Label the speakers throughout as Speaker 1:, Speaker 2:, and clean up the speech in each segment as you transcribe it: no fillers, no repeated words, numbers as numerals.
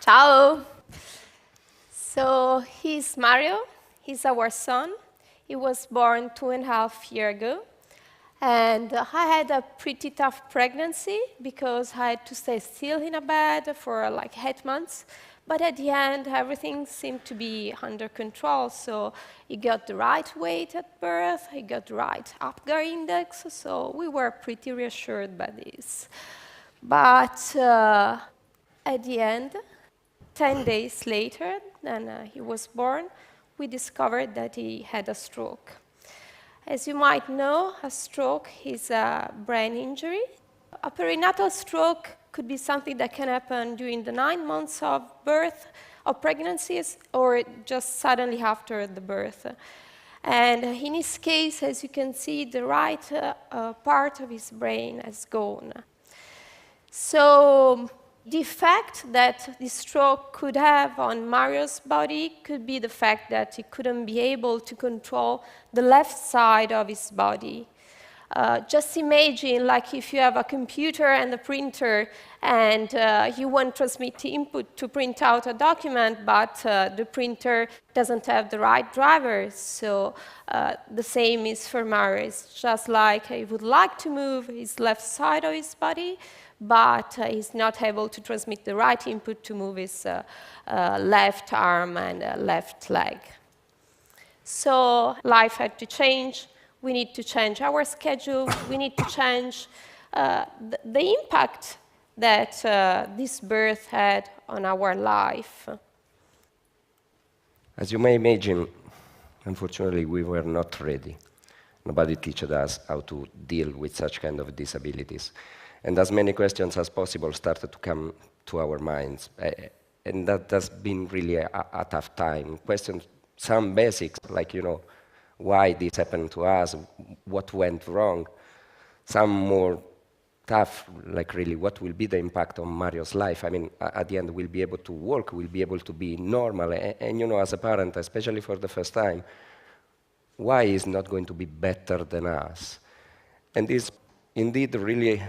Speaker 1: Ciao. So he's Mario. He's our son. He was born 2.5 years ago. And I had a pretty tough pregnancy because I had to stay still in a bed for like 8 months. But at the end, everything seemed to be under control. So he got the right weight at birth. He got the right Apgar index. So we were pretty reassured by this. But at the end, 10 days later than he was born, we discovered that he had a stroke. As you might know, a stroke is a brain injury. A perinatal stroke could be something that can happen during the 9 months of birth, of pregnancies, or just suddenly after the birth. And in his case, as you can see, the right part of his brain has gone. So the effect that this stroke could have on Mario's body could be the fact that he couldn't be able to control the left side of his body. Just imagine, like, if you have a computer and a printer, and you want to transmit the input to print out a document, but the printer doesn't have the right drivers. So the same is for Mario. It's just like he would like to move his left side of his body, but he's not able to transmit the right input to move his left arm and left leg. So life had to change. We need to change our schedule. We need to change the impact that this birth had on our life.
Speaker 2: As you may imagine, unfortunately, we were not ready. Nobody taught us how to deal with such kind of disabilities. And as many questions as possible started to come to our minds. And that has been really a tough time. Questions, some basics, like, why this happened to us, what went wrong. Some more tough, like really, what will be the impact on Mario's life? I mean, at the end, we'll be able to work, we'll be able to be normal. And as a parent, especially for the first time, why is not going to be better than us? And this indeed really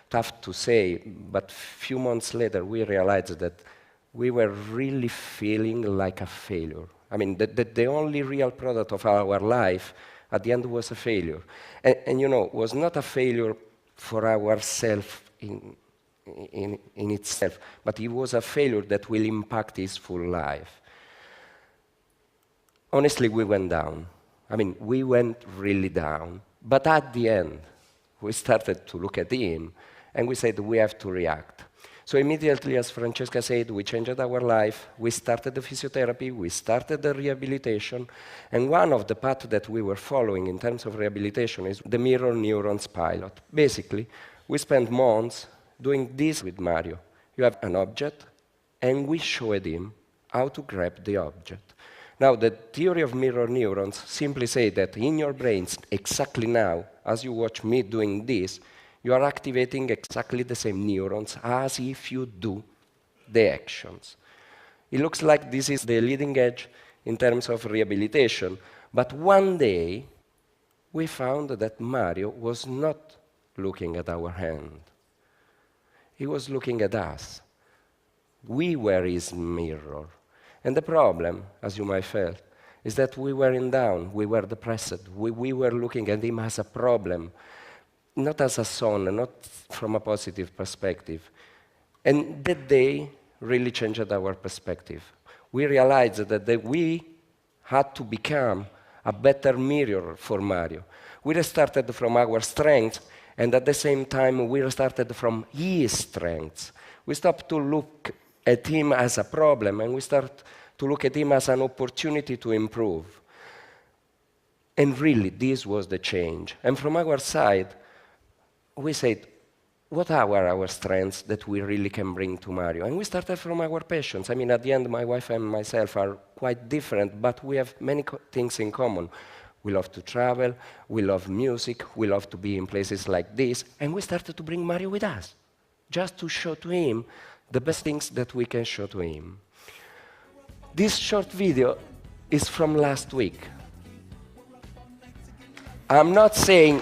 Speaker 2: tough to say, but few months later, we realized that we were really feeling like a failure. I mean, the only real product of our life at the end was a failure. And was not a failure for ourselves in itself, but it was a failure that will impact his full life. Honestly, we went down. I mean, we went really down. But at the end, we started to look at him, and we said, we have to react. So immediately, as Francesca said, we changed our life. We started the physiotherapy. We started the rehabilitation. And one of the paths that we were following in terms of rehabilitation is the mirror neurons pilot. Basically, we spent months doing this with Mario. You have an object, and we showed him how to grab the object. Now, the theory of mirror neurons simply says that in your brains, exactly now, as you watch me doing this, you are activating exactly the same neurons as if you do the actions. It looks like this is the leading edge in terms of rehabilitation, but one day we found that Mario was not looking at our hand. He was looking at us. We were his mirror. And the problem, as you might feel, is that we were in down, we were depressed, we were looking at him as a problem, not as a son, not from a positive perspective. And that day really changed our perspective. We realized that we had to become a better mirror for Mario. We restarted from our strengths, and at the same time, we restarted from his strengths. We stopped to look at him as a problem, and we start to look at him as an opportunity to improve. And really, this was the change. And from our side, we said, what are our strengths that we really can bring to Mario? And we started from our passions. I mean, at the end, my wife and myself are quite different, but we have many things in common. We love to travel, we love music, we love to be in places like this, and we started to bring Mario with us, just to show to him the best things that we can show to him. This short video is from last week. I'm not saying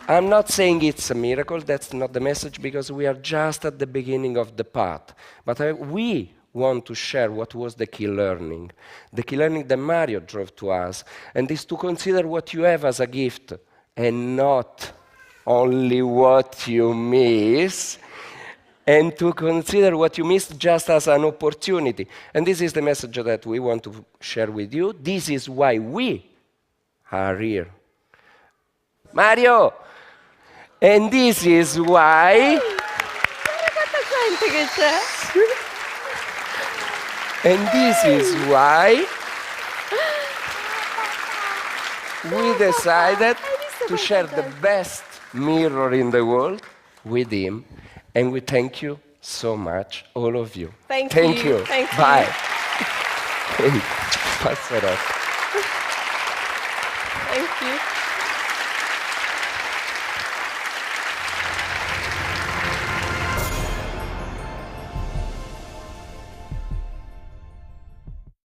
Speaker 2: I'm not saying it's a miracle, that's not the message, because we are just at the beginning of the path. But we want to share what was the key learning that Mario drove to us, and is to consider what you have as a gift, and not only what you miss, and to consider what you missed just as an opportunity. And this is the message that we want to share with you. This is why we are here. Mario! And this is why... And this is why we decided to share the best mirror in the world with him. And we thank you so much, all of you.
Speaker 1: Thank
Speaker 2: you.
Speaker 1: Thank
Speaker 2: Bye.
Speaker 1: you.
Speaker 2: Hey, pass it off.
Speaker 1: Thank you.